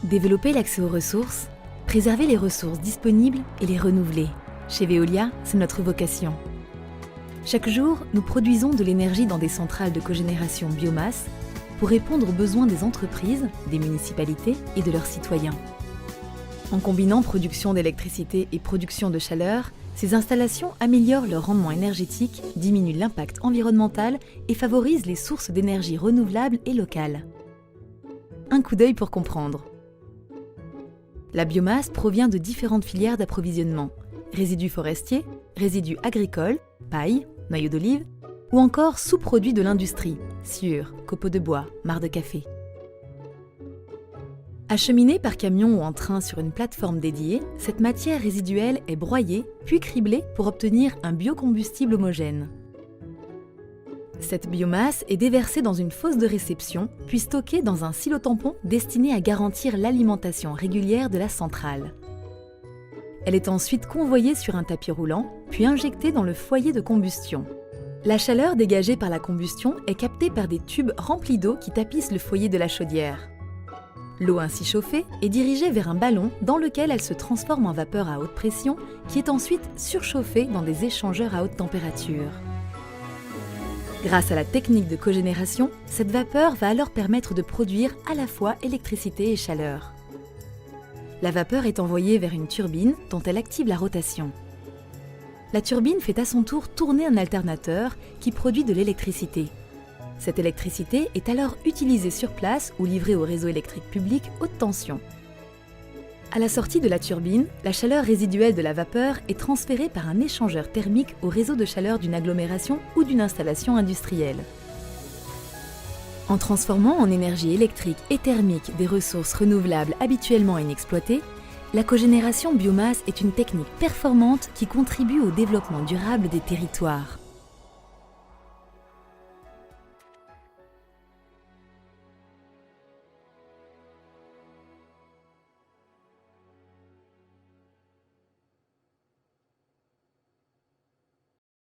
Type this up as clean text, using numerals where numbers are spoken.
Développer l'accès aux ressources, préserver les ressources disponibles et les renouveler. Chez Veolia, c'est notre vocation. Chaque jour, nous produisons de l'énergie dans des centrales de cogénération biomasse pour répondre aux besoins des entreprises, des municipalités et de leurs citoyens. En combinant production d'électricité et production de chaleur, ces installations améliorent leur rendement énergétique, diminuent l'impact environnemental et favorisent les sources d'énergie renouvelables et locales. Un coup d'œil pour comprendre. La biomasse provient de différentes filières d'approvisionnement, résidus forestiers, résidus agricoles, paille, noyaux d'olive, ou encore sous-produits de l'industrie, sciure, copeaux de bois, marc de café. Acheminée par camion ou en train sur une plateforme dédiée, cette matière résiduelle est broyée puis criblée pour obtenir un biocombustible homogène. Cette biomasse est déversée dans une fosse de réception puis stockée dans un silo-tampon destiné à garantir l'alimentation régulière de la centrale. Elle est ensuite convoyée sur un tapis roulant puis injectée dans le foyer de combustion. La chaleur dégagée par la combustion est captée par des tubes remplis d'eau qui tapissent le foyer de la chaudière. L'eau ainsi chauffée est dirigée vers un ballon dans lequel elle se transforme en vapeur à haute pression qui est ensuite surchauffée dans des échangeurs à haute température. Grâce à la technique de cogénération, cette vapeur va alors permettre de produire à la fois électricité et chaleur. La vapeur est envoyée vers une turbine dont elle active la rotation. La turbine fait à son tour tourner un alternateur qui produit de l'électricité. Cette électricité est alors utilisée sur place ou livrée au réseau électrique public haute tension. À la sortie de la turbine, la chaleur résiduelle de la vapeur est transférée par un échangeur thermique au réseau de chaleur d'une agglomération ou d'une installation industrielle. En transformant en énergie électrique et thermique des ressources renouvelables habituellement inexploitées, la cogénération biomasse est une technique performante qui contribue au développement durable des territoires.